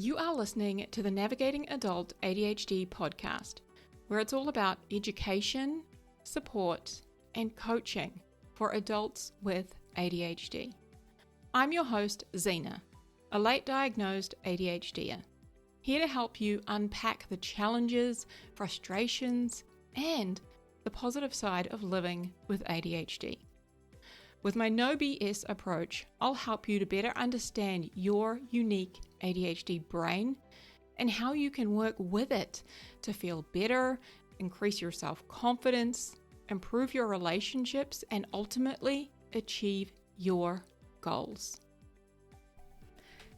You are listening to the Navigating Adult ADHD podcast, where it's all about education, support, and coaching for adults with ADHD. I'm your host, Zena, a late diagnosed ADHDer, here to help you unpack the challenges, frustrations, and the positive side of living with ADHD. With my no BS approach, I'll help you to better understand your unique ADHD brain and how you can work with it to feel better, increase your self-confidence, improve your relationships, and ultimately achieve your goals.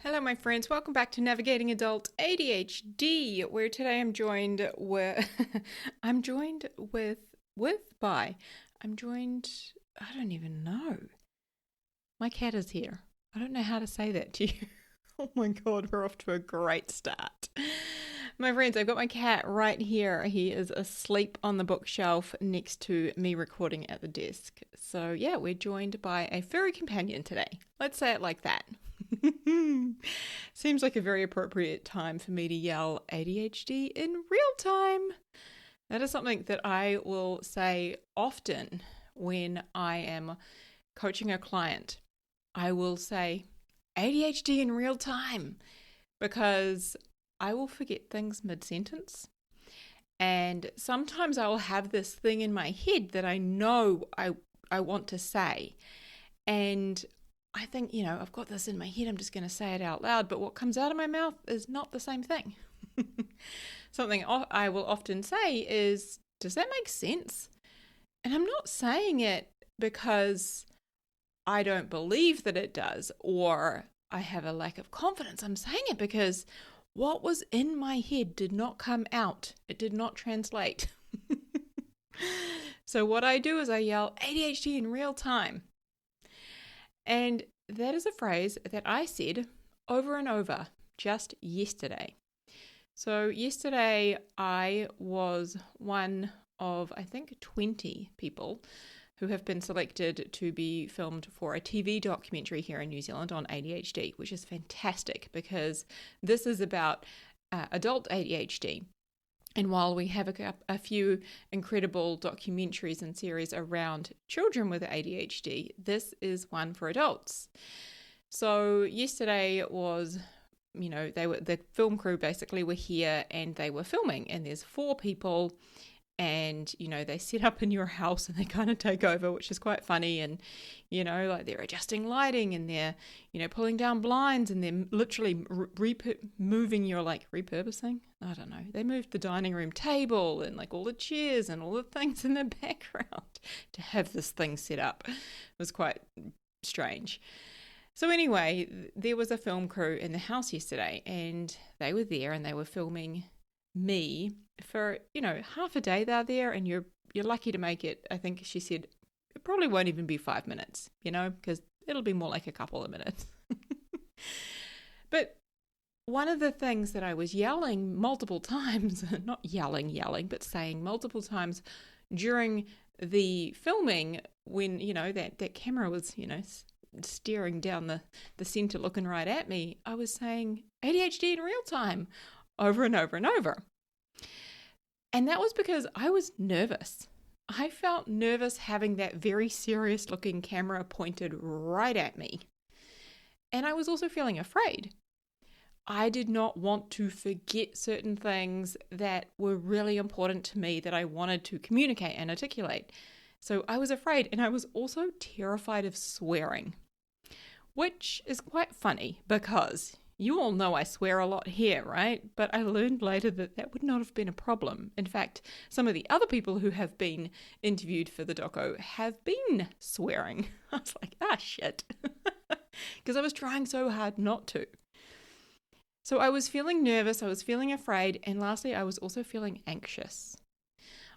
Hello, my friends. Welcome back to Navigating Adult ADHD, where today I'm joined I don't even know. My cat is here. I don't know how to say that to you. Oh my God, we're off to a great start. My friends, I've got my cat right here. He is asleep on the bookshelf next to me recording at the desk. So yeah, we're joined by a furry companion today. Let's say it like that. Seems like a very appropriate time for me to yell ADHD in real time. That is something that I will say often when I am coaching a client. I will say ADHD in real time because I will forget things mid-sentence. And sometimes I will have this thing in my head that I know I want to say. And I think, I've got this in my head, I'm just going to say it out loud. But what comes out of my mouth is not the same thing. Something I will often say is, does that make sense? And I'm not saying it because I don't believe that it does or I have a lack of confidence. I'm saying it because what was in my head did not come out. It did not translate. So what I do is I yell ADHD in real time. And that is a phrase that I said over and over just yesterday. So yesterday I was one of, I think, 20 people who have been selected to be filmed for a TV documentary here in New Zealand on ADHD, which is fantastic because this is about adult ADHD. And while we have a few incredible documentaries and series around children with ADHD, this is one for adults. So yesterday was, the film crew basically were here and they were filming, and there's 4 people. And, they set up in your house and they kind of take over, which is quite funny. And, like they're adjusting lighting and they're, pulling down blinds and they're literally moving your, repurposing. I don't know. They moved the dining room table and all the chairs and all the things in the background to have this thing set up. It was quite strange. So anyway, there was a film crew in the house yesterday and they were there and they were filming me for half a day. They're there and you're lucky to make it. I think she said it probably won't even be 5 minutes, because it'll be more like a couple of minutes. But one of the things that I was yelling multiple times, not yelling, but saying multiple times during the filming when, that camera was, staring down the center looking right at me, I was saying ADHD in real time over and over and over. And that was because I was nervous. I felt nervous having that very serious looking camera pointed right at me. And I was also feeling afraid. I did not want to forget certain things that were really important to me that I wanted to communicate and articulate. So I was afraid, and I was also terrified of swearing, which is quite funny because you all know I swear a lot here, right? But I learned later that would not have been a problem. In fact, some of the other people who have been interviewed for the doco have been swearing. I was like, shit. Because I was trying so hard not to. So I was feeling nervous, I was feeling afraid, and lastly, I was also feeling anxious.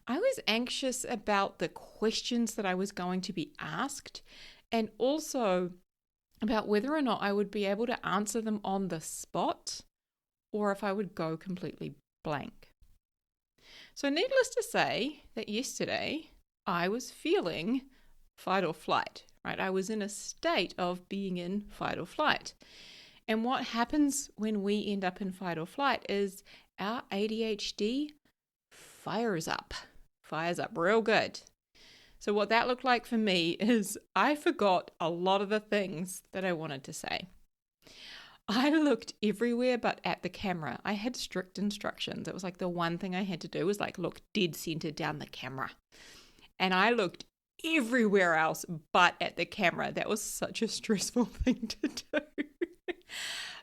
I was anxious about the questions that I was going to be asked, and also about whether or not I would be able to answer them on the spot or if I would go completely blank. So needless to say that yesterday I was feeling fight or flight, right? I was in a state of being in fight or flight. And what happens when we end up in fight or flight is our ADHD fires up real good. So what that looked like for me is I forgot a lot of the things that I wanted to say. I looked everywhere but at the camera. I had strict instructions. It was like the one thing I had to do was like look dead center down the camera. And I looked everywhere else but at the camera. That was such a stressful thing to do.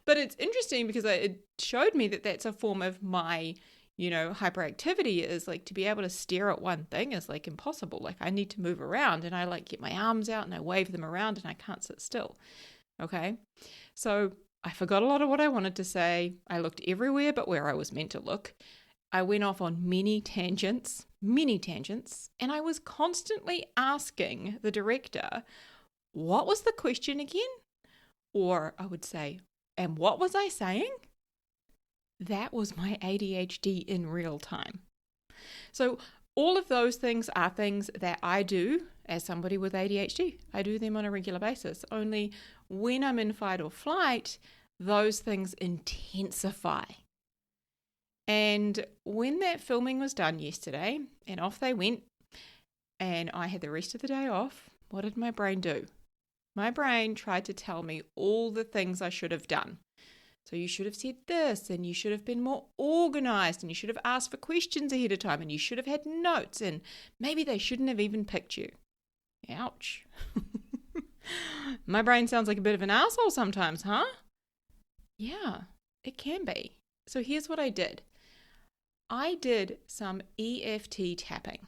But it's interesting because it showed me that that's a form of my, hyperactivity, is like to be able to stare at one thing is like impossible. Like I need to move around, and I like get my arms out and I wave them around and I can't sit still. Okay. So I forgot a lot of what I wanted to say. I looked everywhere but where I was meant to look. I went off on many tangents, and I was constantly asking the director, what was the question again? Or I would say, and what was I saying? That was my ADHD in real time. So all of those things are things that I do as somebody with ADHD. I do them on a regular basis. Only when I'm in fight or flight, those things intensify. And when that filming was done yesterday and off they went and I had the rest of the day off, what did my brain do? My brain tried to tell me all the things I should have done. So you should have said this, and you should have been more organized, and you should have asked for questions ahead of time, and you should have had notes, and maybe they shouldn't have even picked you. Ouch. My brain sounds like a bit of an asshole sometimes, huh? Yeah, it can be. So here's what I did. I did some EFT tapping.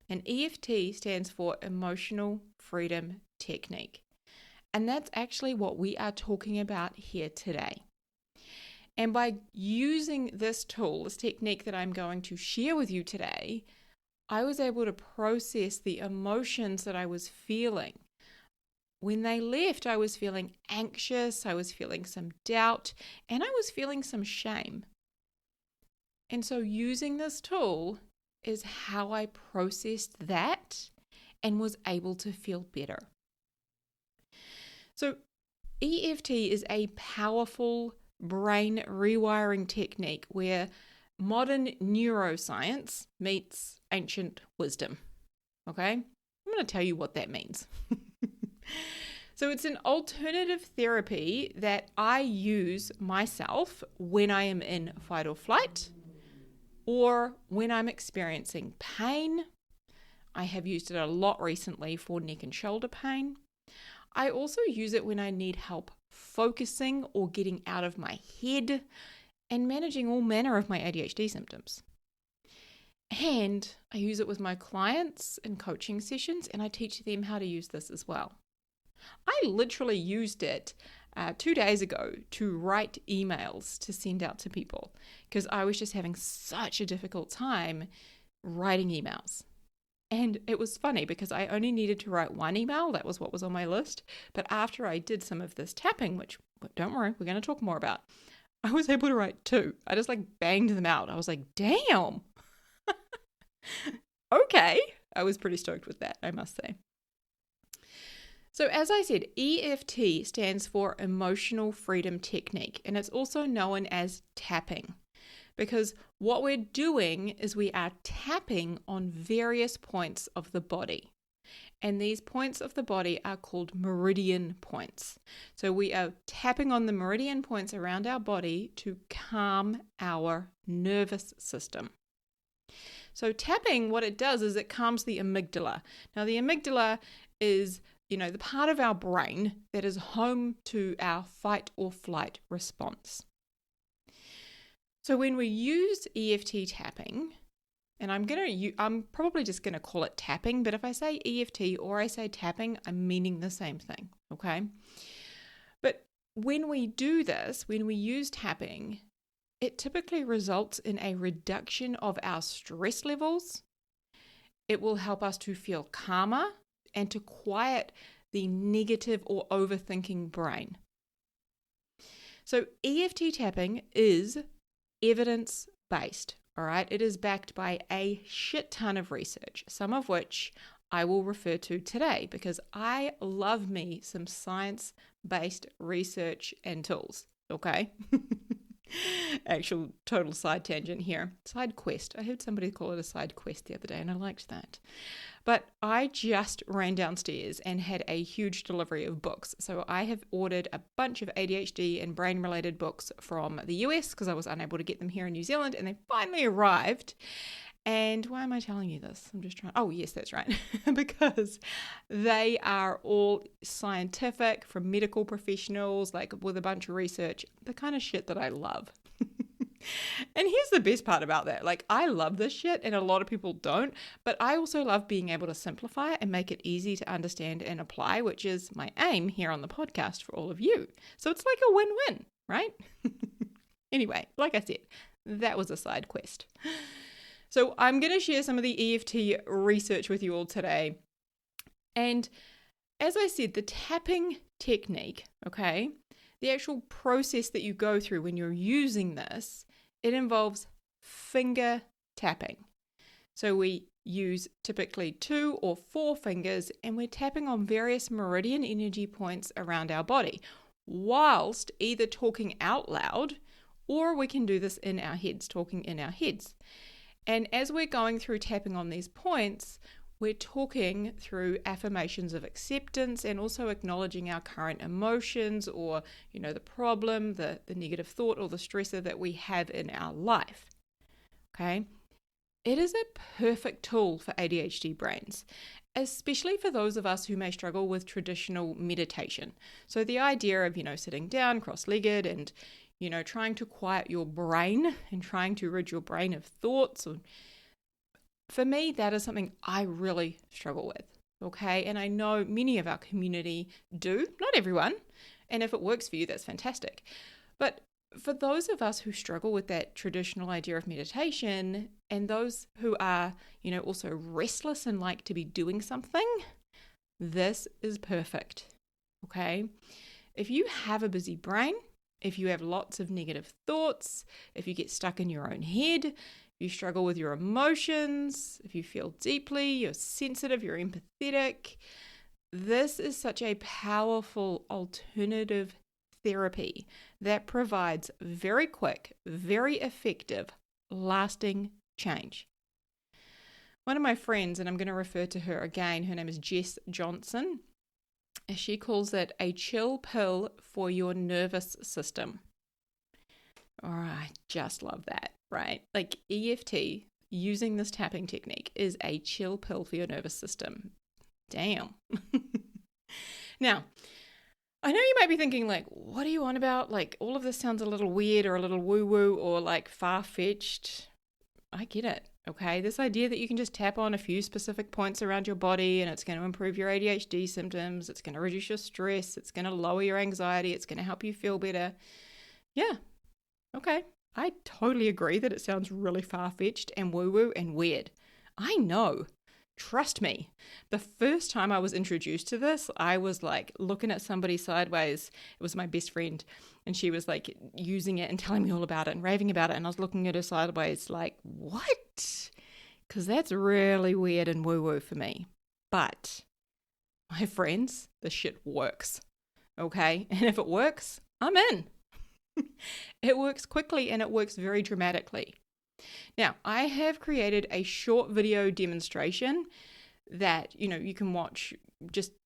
And EFT stands for Emotional Freedom Technique. And that's actually what we are talking about here today. And by using this tool, this technique that I'm going to share with you today, I was able to process the emotions that I was feeling. When they left, I was feeling anxious, I was feeling some doubt, and I was feeling some shame. And so using this tool is how I processed that and was able to feel better. So EFT is a powerful brain rewiring technique where modern neuroscience meets ancient wisdom. Okay? I'm going to tell you what that means. So it's an alternative therapy that I use myself when I am in fight or flight or when I'm experiencing pain. I have used it a lot recently for neck and shoulder pain. I also use it when I need help focusing or getting out of my head and managing all manner of my ADHD symptoms. And I use it with my clients in coaching sessions, and I teach them how to use this as well. I literally used it 2 days ago to write emails to send out to people because I was just having such a difficult time writing emails. And it was funny because I only needed to write one email. That was what was on my list. But after I did some of this tapping, which don't worry, we're going to talk more about, I was able to write 2. I just banged them out. I was like, damn. Okay. I was pretty stoked with that, I must say. So as I said, EFT stands for Emotional Freedom Technique, and it's also known as tapping. Because what we're doing is we are tapping on various points of the body. And these points of the body are called meridian points. So we are tapping on the meridian points around our body to calm our nervous system. So tapping, what it does is it calms the amygdala. Now the amygdala is, the part of our brain that is home to our fight or flight response. So when we use EFT tapping, and I'm probably just going to call it tapping, but if I say EFT or I say tapping, I'm meaning the same thing, okay? But when we do this, when we use tapping, it typically results in a reduction of our stress levels. It will help us to feel calmer and to quiet the negative or overthinking brain. So EFT tapping is evidence-based, all right? It is backed by a shit ton of research, some of which I will refer to today because I love me some science evidence-based research and tools. Okay? Actual total side tangent here. Side quest. I heard somebody call it a side quest the other day, and I liked that. But I just ran downstairs and had a huge delivery of books. So I have ordered a bunch of ADHD and brain-related books from the US because I was unable to get them here in New Zealand, and they finally arrived. And why am I telling you this? I'm just trying. Oh, yes, that's right. Because they are all scientific, from medical professionals, like with a bunch of research, the kind of shit that I love. And here's the best part about that. Like, I love this shit, and a lot of people don't, but I also love being able to simplify it and make it easy to understand and apply, which is my aim here on the podcast for all of you. So it's like a win-win, right? Anyway, like I said, that was a side quest. So I'm going to share some of the EFT research with you all today. And as I said, the tapping technique, okay, the actual process that you go through when you're using this, it involves finger tapping. So we use typically 2 or 4 fingers, and we're tapping on various meridian energy points around our body, whilst either talking out loud, or we can do this in our heads, talking in our heads. And as we're going through tapping on these points, we're talking through affirmations of acceptance and also acknowledging our current emotions or, the problem, the negative thought or the stressor that we have in our life. Okay? It is a perfect tool for ADHD brains, especially for those of us who may struggle with traditional meditation. So the idea of, sitting down cross-legged and, trying to quiet your brain and trying to rid your brain of thoughts, for me, that is something I really struggle with, okay? And I know many of our community do, not everyone, and if it works for you, that's fantastic. But for those of us who struggle with that traditional idea of meditation, and those who are, also restless and like to be doing something, this is perfect, okay? If you have a busy brain, if you have lots of negative thoughts, if you get stuck in your own head, you struggle with your emotions, if you feel deeply, you're sensitive, you're empathetic, this is such a powerful alternative therapy that provides very quick, very effective, lasting change. One of my friends, and I'm going to refer to her again, her name is Jess Johnson, she calls it a chill pill for your nervous system. Oh, I just love that, right? Like EFT, using this tapping technique, is a chill pill for your nervous system. Damn. Now, I know you might be thinking, like, what are you on about? Like, all of this sounds a little weird or a little woo-woo or like far-fetched. I get it, okay? This idea that you can just tap on a few specific points around your body and it's going to improve your ADHD symptoms, it's going to reduce your stress, it's going to lower your anxiety, it's going to help you feel better. Yeah, okay. I totally agree that it sounds really far-fetched and woo-woo and weird. I know. Trust me. The first time I was introduced to this, I was like looking at somebody sideways. It was my best friend, and she was like using it and telling me all about it and raving about it. And I was looking at her sideways like, what? Because that's really weird and woo-woo for me. But my friends, this shit works. Okay? And if it works, I'm in. It works quickly and it works very dramatically. Now, I have created a short video demonstration that, you can watch.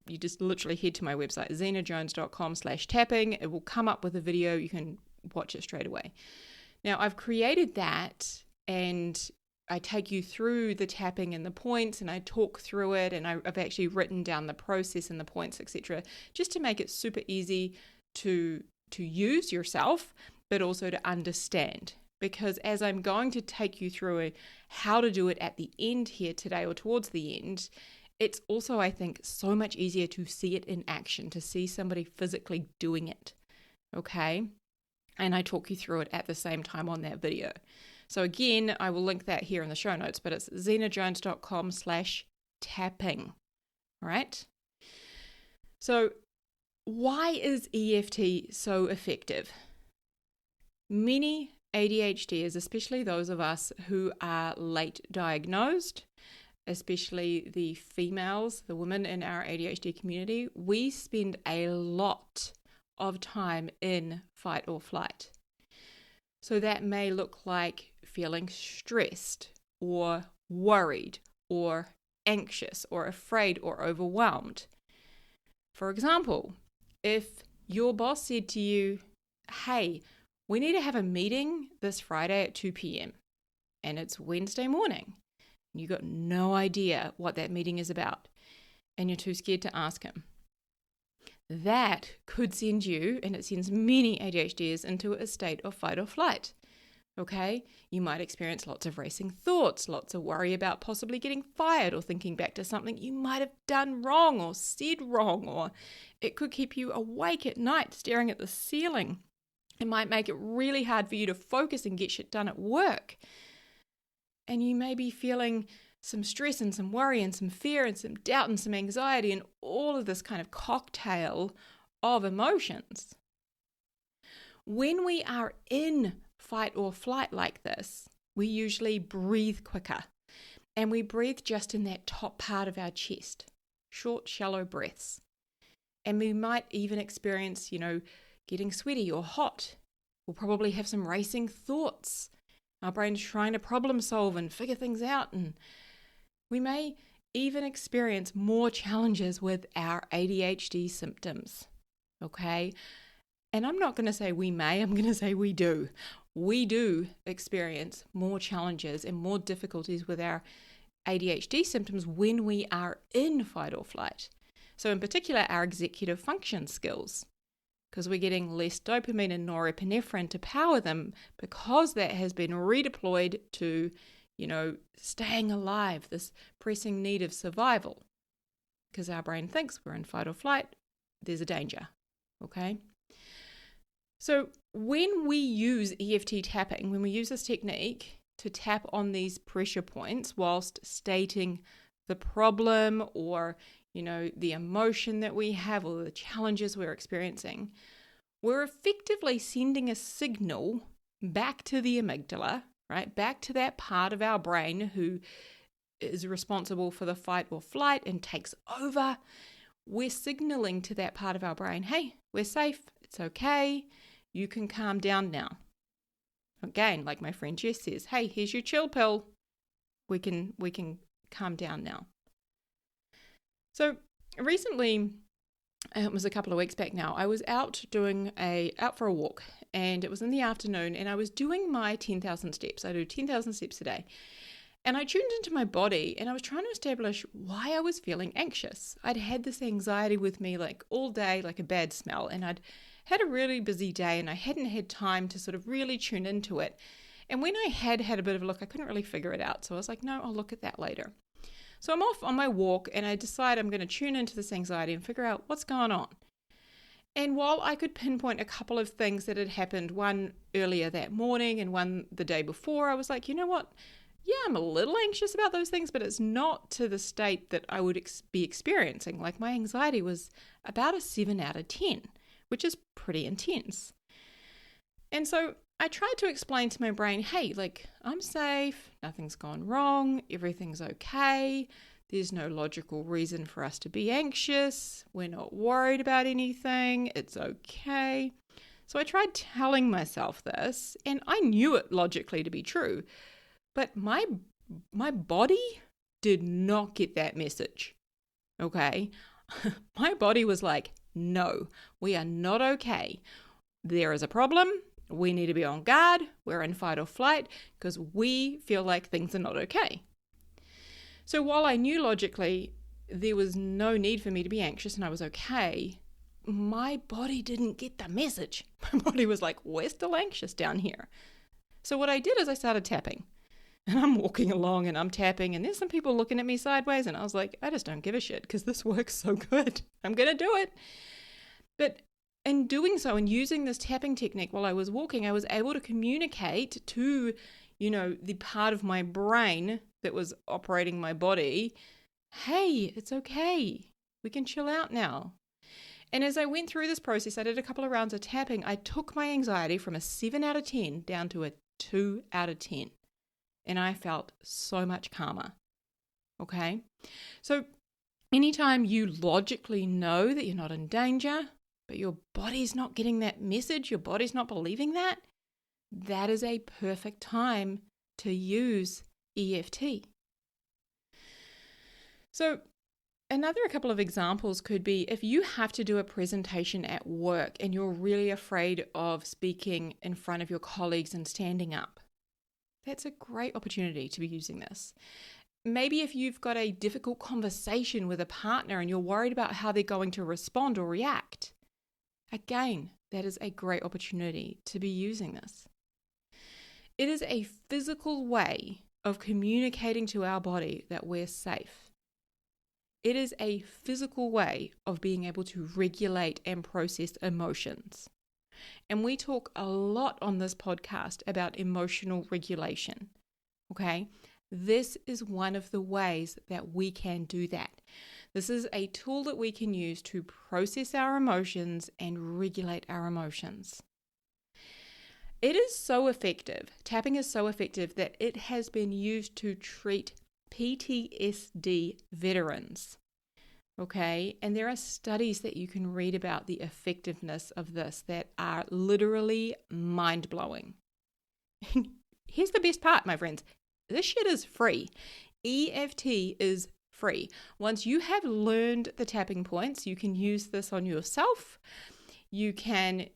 You just literally head to my website, zenajones.com/tapping. It will come up with a video. You can watch it straight away. Now, I've created that and I take you through the tapping and the points and I talk through it, and I've actually written down the process and the points, etc., just to make it super easy to use yourself, but also to understand. Because as I'm going to take you through how to do it at the end here today or towards the end, it's also, I think, so much easier to see it in action, to see somebody physically doing it, okay? And I talk you through it at the same time on that video. So again, I will link that here in the show notes, but it's zenajones.com/tapping, all right? So why is EFT so effective? Many ADHDers, especially those of us who are late diagnosed, especially the females, the women in our ADHD community, we spend a lot of time in fight or flight. So that may look like feeling stressed or worried or anxious or afraid or overwhelmed. For example, if your boss said to you, hey, we need to have a meeting this Friday at 2 p.m. and it's Wednesday morning. You got no idea what that meeting is about and you're too scared to ask him. That could send you, and it sends many ADHDers, into a state of fight or flight. Okay? You might experience lots of racing thoughts, lots of worry about possibly getting fired or thinking back to something you might have done wrong or said wrong, or it could keep you awake at night staring at the ceiling. It might make it really hard for you to focus and get shit done at work. And you may be feeling some stress and some worry and some fear and some doubt and some anxiety and all of this kind of cocktail of emotions. When we are in fight or flight like this, we usually breathe quicker, and we breathe just in that top part of our chest, short, shallow breaths. And we might even experience, getting sweaty or hot. We'll probably have some racing thoughts. Our brain's trying to problem solve and figure things out, and we may even experience more challenges with our ADHD symptoms, okay? And I'm not going to say we may, I'm going to say we do. We do experience more challenges and more difficulties with our ADHD symptoms when we are in fight or flight. So in particular, our executive function skills, because we're getting less dopamine and norepinephrine to power them because that has been redeployed to staying alive, this pressing need of survival. Because our brain thinks we're in fight or flight, there's a danger, okay? So when we use EFT tapping, when we use this technique to tap on these pressure points whilst stating the problem or, the emotion that we have or the challenges we're experiencing, we're effectively sending a signal back to the amygdala, right? Back to that part of our brain who is responsible for the fight or flight and takes over. We're signaling to that part of our brain, hey, we're safe, it's okay, you can calm down now. Again, like my friend Jess says, hey, here's your chill pill. We can calm down now. So recently, it was a couple of weeks back now, I was out for a walk, and it was in the afternoon, and I was doing my 10,000 steps. I do 10,000 steps a day. And I tuned into my body, and I was trying to establish why I was feeling anxious. I'd had this anxiety with me like all day, like a bad smell, and I'd had a really busy day, and I hadn't had time to sort of really tune into it. And when I had a bit of a look, I couldn't really figure it out. So I was like, no, I'll look at that later. So I'm off on my walk, and I decide I'm going to tune into this anxiety and figure out what's going on. And while I could pinpoint a couple of things that had happened, one earlier that morning and one the day before, I was like, you know what? Yeah, I'm a little anxious about those things, but it's not to the state that I would be experiencing. Like my anxiety was about a 7 out of 10, which is pretty intense. And so I tried to explain to my brain, hey, I'm safe, nothing's gone wrong, everything's okay, there's no logical reason for us to be anxious, we're not worried about anything, it's okay. So I tried telling myself this, and I knew it logically to be true, but my body did not get that message, okay? My body was like, no, we are not okay. There is a problem. We need to be on guard. We're in fight or flight because we feel like things are not okay. So while I knew logically there was no need for me to be anxious and I was okay, my body didn't get the message. My body was like, we're still anxious down here. So what I did is I started tapping. And I'm walking along and I'm tapping, and there's some people looking at me sideways, and I was like, I just don't give a shit because this works so good. I'm going to do it. But in doing so and using this tapping technique while I was walking, I was able to communicate to, the part of my brain that was operating my body, hey, it's okay. We can chill out now. And as I went through this process, I did a couple of rounds of tapping. I took my anxiety from a 7 out of 10 down to a 2 out of 10. And I felt so much calmer. Okay? So anytime you logically know that you're not in danger, but your body's not getting that message, your body's not believing that, that is a perfect time to use EFT. So another couple of examples could be if you have to do a presentation at work and you're really afraid of speaking in front of your colleagues and standing up. That's a great opportunity to be using this. Maybe if you've got a difficult conversation with a partner and you're worried about how they're going to respond or react. Again, that is a great opportunity to be using this. It is a physical way of communicating to our body that we're safe. It is a physical way of being able to regulate and process emotions. And we talk a lot on this podcast about emotional regulation. Okay? This is one of the ways that we can do that. This is a tool that we can use to process our emotions and regulate our emotions. It is so effective. Tapping is so effective that it has been used to treat PTSD veterans. Okay, and there are studies that you can read about the effectiveness of this that are literally mind-blowing. Here's the best part, my friends. This shit is free. EFT is free. Once you have learned the tapping points, you can use this on yourself. You can,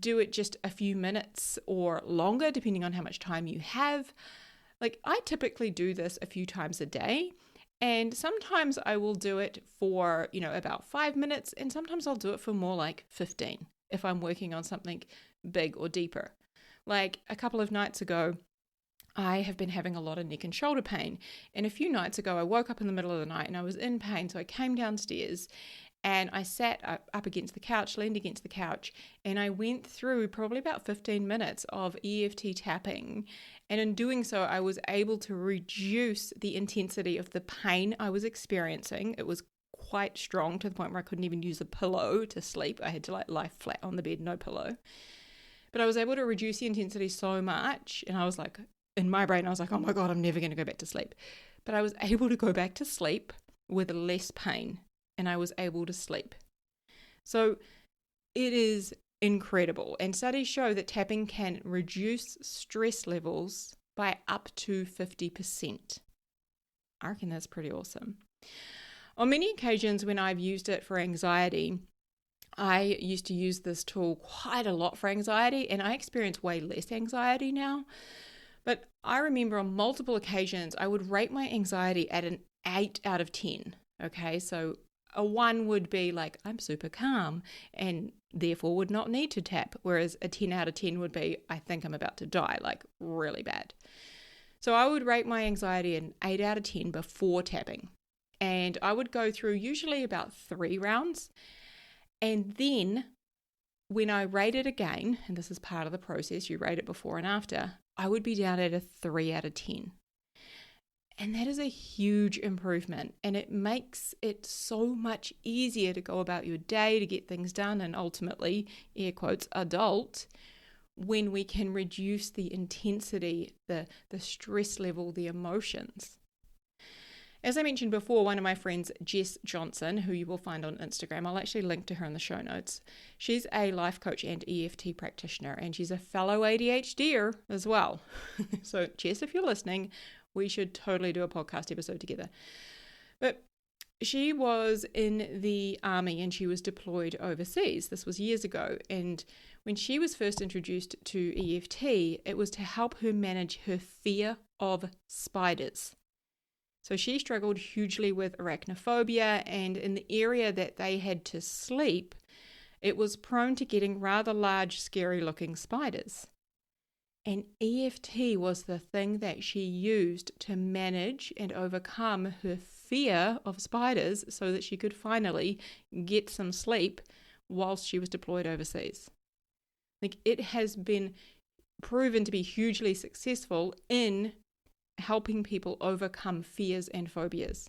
do it just a few minutes or longer, depending on how much time you have. Like, I typically do this a few times a day. And sometimes I will do it for, about 5 minutes, and sometimes I'll do it for more like 15 if I'm working on something big or deeper. Like a couple of nights ago, I have been having a lot of neck and shoulder pain. And a few nights ago, I woke up in the middle of the night and I was in pain. So I came downstairs and I sat up against the couch, leaned against the couch, and I went through probably about 15 minutes of EFT tapping. And in doing so, I was able to reduce the intensity of the pain I was experiencing. It was quite strong to the point where I couldn't even use a pillow to sleep. I had to lie flat on the bed, no pillow. But I was able to reduce the intensity so much. And I was like, in my brain, I was like, oh my God, I'm never going to go back to sleep. But I was able to go back to sleep with less pain. And I was able to sleep. So it is incredible. And studies show that tapping can reduce stress levels by up to 50%. I reckon that's pretty awesome. On many occasions when I've used it for anxiety, I used to use this tool quite a lot for anxiety, and I experience way less anxiety now. But I remember on multiple occasions, I would rate my anxiety at an 8 out of 10. Okay, so a 1 would be like, I'm super calm and therefore would not need to tap. Whereas a 10 out of 10 would be, I think I'm about to die, like really bad. So I would rate my anxiety an 8 out of 10 before tapping. And I would go through usually about 3 rounds. And then when I rate it again, and this is part of the process, you rate it before and after, I would be down at a 3 out of 10. And that is a huge improvement, and it makes it so much easier to go about your day, to get things done, and ultimately, air quotes, adult, when we can reduce the intensity, the stress level, the emotions. As I mentioned before, one of my friends, Jess Johnson, who you will find on Instagram, I'll actually link to her in the show notes. She's a life coach and EFT practitioner, and she's a fellow ADHDer as well. So Jess, if you're listening, we should totally do a podcast episode together. But she was in the army and she was deployed overseas. This was years ago. And when she was first introduced to EFT, it was to help her manage her fear of spiders. So she struggled hugely with arachnophobia, and in the area that they had to sleep, it was prone to getting rather large, scary-looking spiders. And EFT was the thing that she used to manage and overcome her fear of spiders so that she could finally get some sleep whilst she was deployed overseas. Like, it has been proven to be hugely successful in helping people overcome fears and phobias.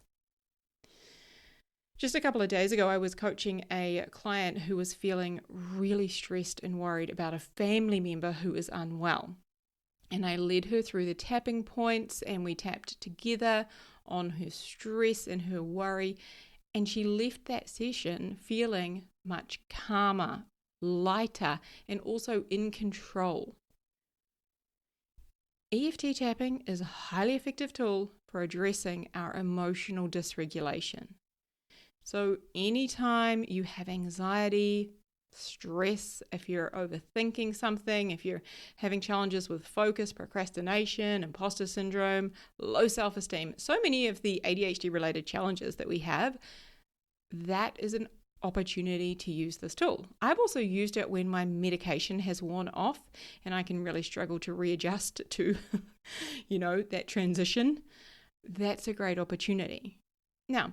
Just a couple of days ago, I was coaching a client who was feeling really stressed and worried about a family member who is unwell. And I led her through the tapping points, and we tapped together on her stress and her worry. And she left that session feeling much calmer, lighter, and also in control. EFT tapping is a highly effective tool for addressing our emotional dysregulation. So anytime you have anxiety, stress, if you're overthinking something, if you're having challenges with focus, procrastination, imposter syndrome, low self-esteem, so many of the ADHD related challenges that we have, that is an opportunity to use this tool. I've also used it when my medication has worn off and I can really struggle to readjust to, that transition. That's a great opportunity. Now,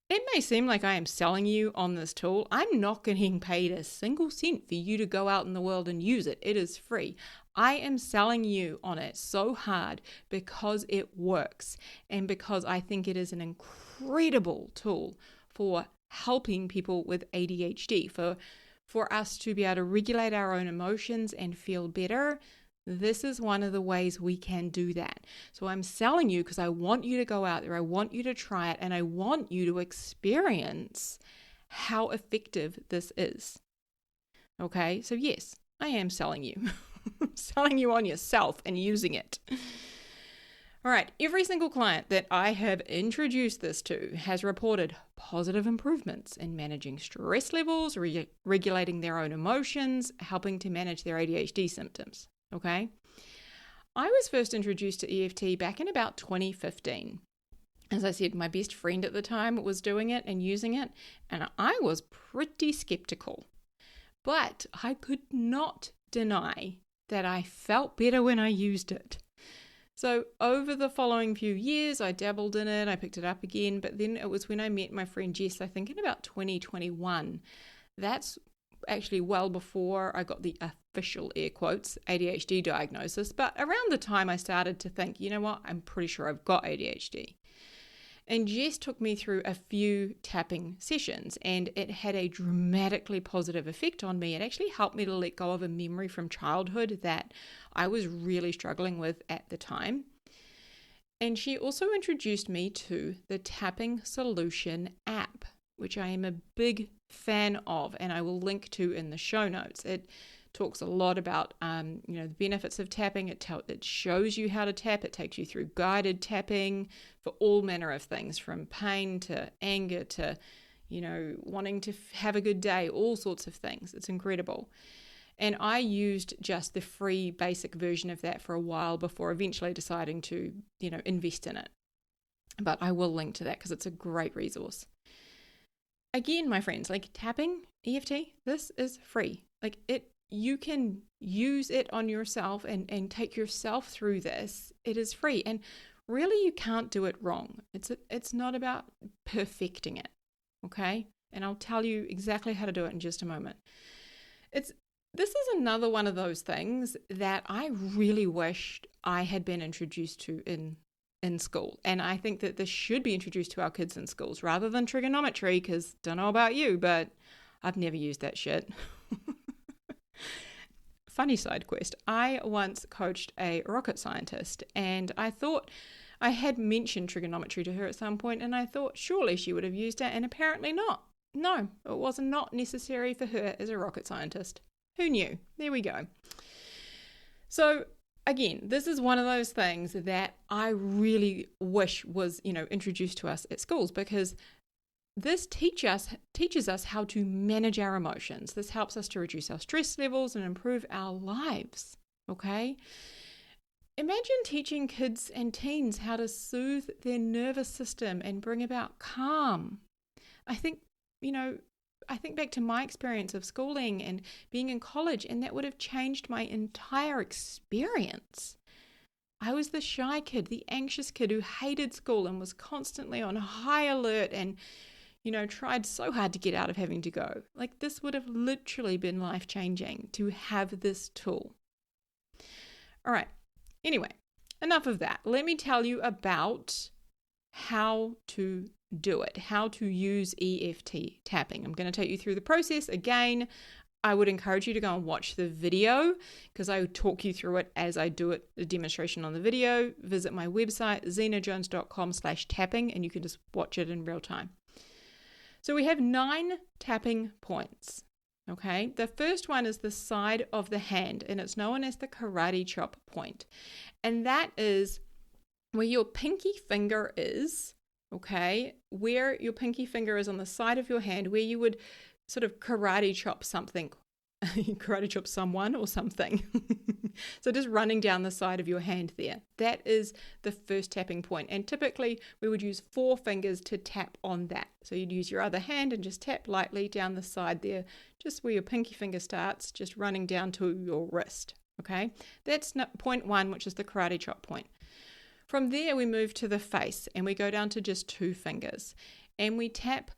it may seem like I am selling you on this tool. I'm not getting paid a single cent for you to go out in the world and use it. It is free. I am selling you on it so hard because it works and because I think it is an incredible tool for helping people with ADHD, for us to be able to regulate our own emotions and feel better. This is one of the ways we can do that. So I'm selling you because I want you to go out there, I want you to try it, and I want you to experience how effective this is. Okay, so yes, I am selling you. Selling you on yourself and using it. All right, every single client that I have introduced this to has reported positive improvements in managing stress levels, regulating their own emotions, helping to manage their ADHD symptoms. Okay, I was first introduced to EFT back in about 2015. As I said, my best friend at the time was doing it and using it, and I was pretty skeptical. But I could not deny that I felt better when I used it. So over the following few years, I dabbled in it, I picked it up again, but then it was when I met my friend Jess, I think in about 2021. That's actually well before I got the official, air quotes, ADHD diagnosis, but around the time I started to think, you know what, I'm pretty sure I've got ADHD. And Jess took me through a few tapping sessions, and it had a dramatically positive effect on me. It actually helped me to let go of a memory from childhood that I was really struggling with at the time. And she also introduced me to the Tapping Solution app, which I am a big fan of, and I will link to in the show notes. It talks a lot about the benefits of tapping. It shows you how to tap. It takes you through guided tapping for all manner of things, from pain to anger to wanting to have a good day, all sorts of things. It's incredible. And I used just the free basic version of that for a while before eventually deciding to invest in it. But I will link to that because it's a great resource. Again, my friends, like tapping, EFT, this is free. You can use it on yourself and take yourself through this. It is free. And really, you can't do it wrong. It's not about perfecting it, okay? And I'll tell you exactly how to do it in just a moment. This is another one of those things that I really wished I had been introduced to in school. And I think that this should be introduced to our kids in schools rather than trigonometry, because don't know about you, but I've never used that shit. Funny side quest. I once coached a rocket scientist, and I thought I had mentioned trigonometry to her at some point, and I thought surely she would have used it, and apparently not. No, it was not necessary for her as a rocket scientist. Who knew? There we go. So again, this is one of those things that I really wish was, introduced to us at schools, because this teaches us how to manage our emotions. This helps us to reduce our stress levels and improve our lives, okay? Imagine teaching kids and teens how to soothe their nervous system and bring about calm. I think back to my experience of schooling and being in college, and that would have changed my entire experience. I was the shy kid, the anxious kid who hated school and was constantly on high alert and, tried so hard to get out of having to go. This would have literally been life-changing to have this tool. All right. Anyway, enough of that. Let me tell you about how to do it, how to use EFT tapping. I'm going to take you through the process. Again, I would encourage you to go and watch the video because I talk you through it as I do it, the demonstration on the video. Visit my website, zenajones.com/tapping, and you can just watch it in real time. So we have 9 tapping points. Okay, the first one is the side of the hand, and it's known as the karate chop point. And that is where your pinky finger is, okay, where your pinky finger is on the side of your hand, where you would sort of karate chop something, karate chop someone or something. So just running down the side of your hand there. That is the first tapping point. And typically we would use 4 fingers to tap on that. So you'd use your other hand and just tap lightly down the side there, just where your pinky finger starts, just running down to your wrist. Okay, that's point 1, which is the karate chop point. From there we move to the face and we go down to just 2 fingers. And we tap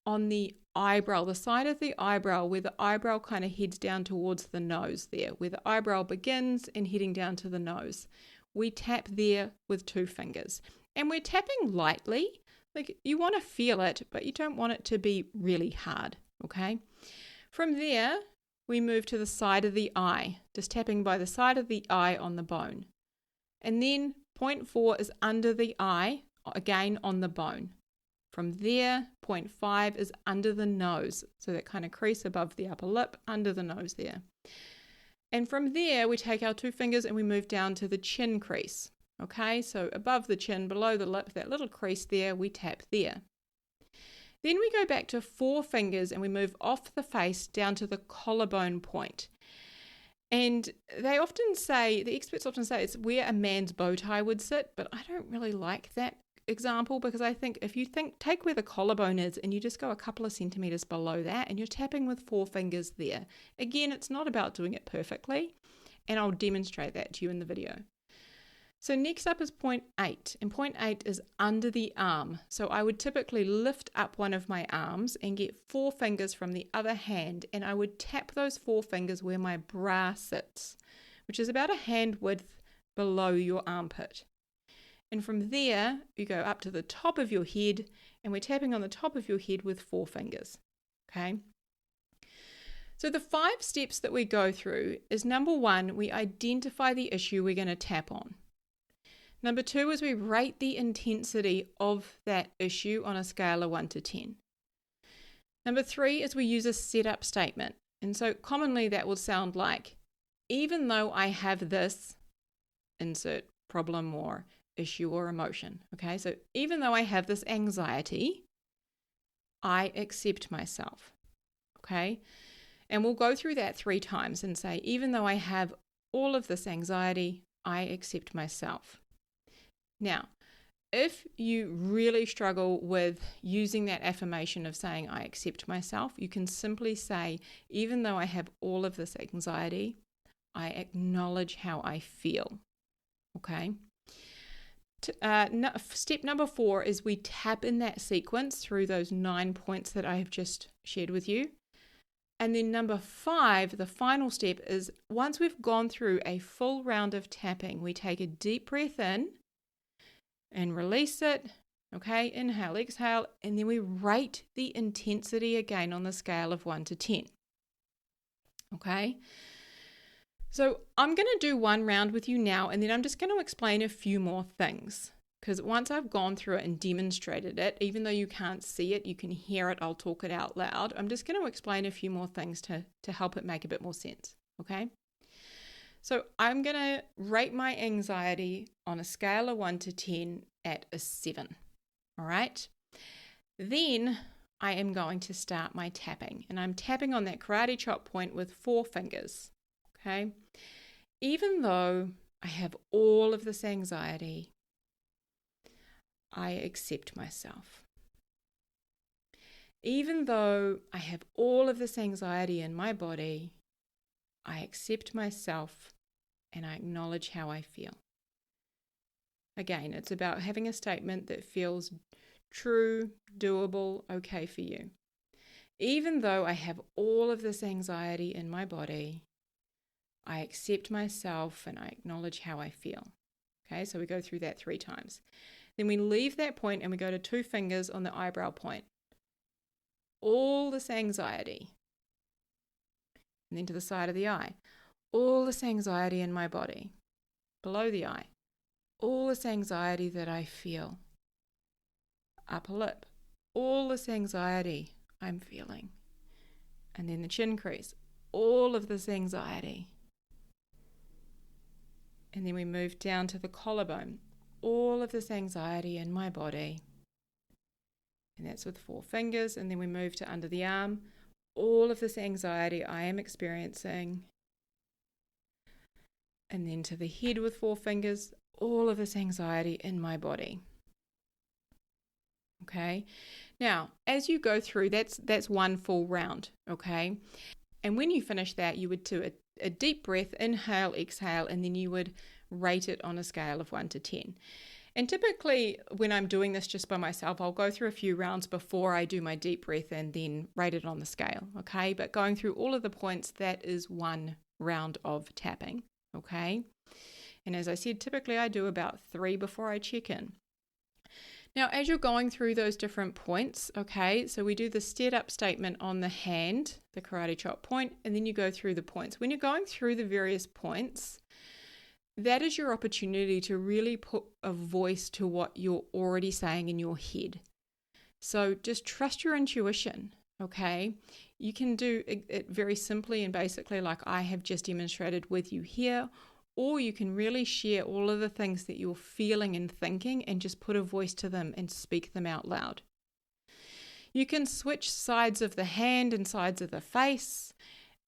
on the eyebrow, the side of the eyebrow, where the eyebrow kind of heads down towards the nose there, where the eyebrow begins and heading down to the nose. We tap there with 2 fingers. And we're tapping lightly, like you want to feel it, but you don't want it to be really hard, okay? From there, we move to the side of the eye, just tapping by the side of the eye on the bone. And then point 4 is under the eye, again on the bone. From there, point 5 is under the nose, so that kind of crease above the upper lip, under the nose there. And from there, we take our 2 fingers and we move down to the chin crease. Okay, so above the chin, below the lip, that little crease there, we tap there. Then we go back to 4 fingers and we move off the face down to the collarbone point. And they often say, the experts often say it's where a man's bow tie would sit, but I don't really like that example, because I think if you take where the collarbone is and you just go a couple of centimeters below that and you're tapping with 4 fingers there. Again, it's not about doing it perfectly, and I'll demonstrate that to you in the video. So next up is point 8, and point 8 is under the arm. So I would typically lift up one of my arms and get 4 fingers from the other hand, and I would tap those 4 fingers where my bra sits, which is about a hand width below your armpit. And from there, you go up to the top of your head, and we're tapping on the top of your head with 4 fingers, okay? So the 5 steps that we go through is, number 1, we identify the issue we're going to tap on. Number 2 is we rate the intensity of that issue on a scale of 1 to 10. Number 3 is we use a setup statement. And so commonly that will sound like, even though I have this, insert problem or issue or emotion. Okay, so even though I have this anxiety, I accept myself. Okay, and we'll go through that 3 times and say, even though I have all of this anxiety, I accept myself. Now, if you really struggle with using that affirmation of saying, I accept myself, you can simply say, even though I have all of this anxiety, I acknowledge how I feel. Okay. Step number 4 is we tap in that sequence through those 9 points that I have just shared with you. And then number 5, the final step, is once we've gone through a full round of tapping, we take a deep breath in and release it. Okay, inhale, exhale, and then we rate the intensity again on the scale of 1 to 10. Okay. So I'm going to do 1 round with you now, and then I'm just going to explain a few more things, because once I've gone through it and demonstrated it, even though you can't see it, you can hear it, I'll talk it out loud. I'm just going to explain a few more things to help it make a bit more sense. Okay. So I'm going to rate my anxiety on a scale of 1 to 10 at a 7. All right. Then I am going to start my tapping, and I'm tapping on that karate chop point with 4 fingers. Okay. Even though I have all of this anxiety, I accept myself. Even though I have all of this anxiety in my body, I accept myself and I acknowledge how I feel. Again, it's about having a statement that feels true, doable, okay for you. Even though I have all of this anxiety in my body, I accept myself and I acknowledge how I feel. Okay, so we go through that 3 times. Then we leave that point and we go to 2 fingers on the eyebrow point. All this anxiety. And then to the side of the eye. All this anxiety in my body. Below the eye. All this anxiety that I feel. Upper lip. all this anxiety I'm feeling. And then the chin crease, all of this anxiety. And then we move down to the collarbone, all of this anxiety in my body. And that's with 4 fingers. And then we move to under the arm, all of this anxiety I am experiencing. And then to the head with 4 fingers, all of this anxiety in my body. Okay. Now, as you go through, that's one full round. Okay. And when you finish that, you would do a deep breath, inhale, exhale, and then you would rate it on a scale of 1 to 10. And typically when I'm doing this just by myself, I'll go through a few rounds before I do my deep breath and then rate it on the scale. Okay. But going through all of the points, that is one round of tapping. Okay. And as I said, typically I do about 3 before I check in. Now, as you're going through those different points, okay, so we do the steered up statement on the hand, the karate chop point, and then you go through the points. When you're going through the various points, that is your opportunity to really put a voice to what you're already saying in your head. So just trust your intuition, okay? You can do it very simply and basically like I have just demonstrated with you here, or you can really share all of the things that you're feeling and thinking and just put a voice to them and speak them out loud. You can switch sides of the hand and sides of the face.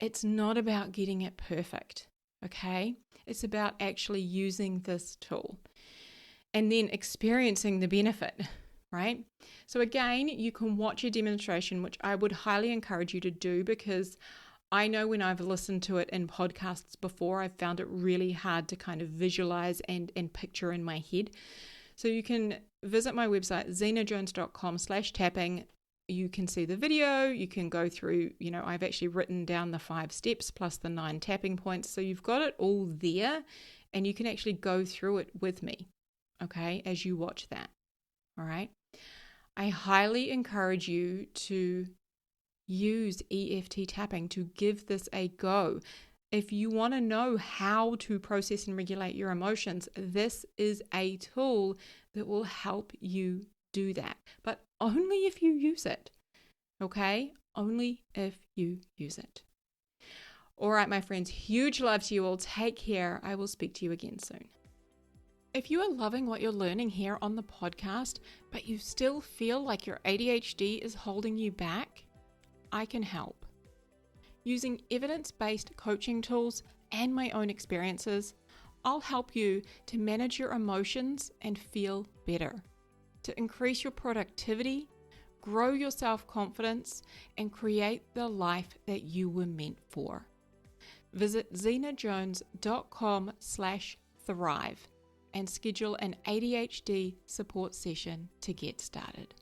It's not about getting it perfect, okay? It's about actually using this tool and then experiencing the benefit, right? So again, you can watch a demonstration, which I would highly encourage you to do because I know when I've listened to it in podcasts before, I've found it really hard to kind of visualize and picture in my head. So you can visit my website, zinajones.com/tapping. You can see the video, you can go through, I've actually written down the 5 steps plus the 9 tapping points. So you've got it all there and you can actually go through it with me, okay, as you watch that, all right? I highly encourage you to use EFT tapping, to give this a go. If you want to know how to process and regulate your emotions, this is a tool that will help you do that, but only if you use it, okay? Only if you use it. All right, my friends, huge love to you all. Take care. I will speak to you again soon. If you are loving what you're learning here on the podcast, but you still feel like your ADHD is holding you back, I can help. Using evidence-based coaching tools and my own experiences, I'll help you to manage your emotions and feel better, to increase your productivity, grow your self-confidence, and create the life that you were meant for. Visit zinajones.com/thrive and schedule an ADHD support session to get started.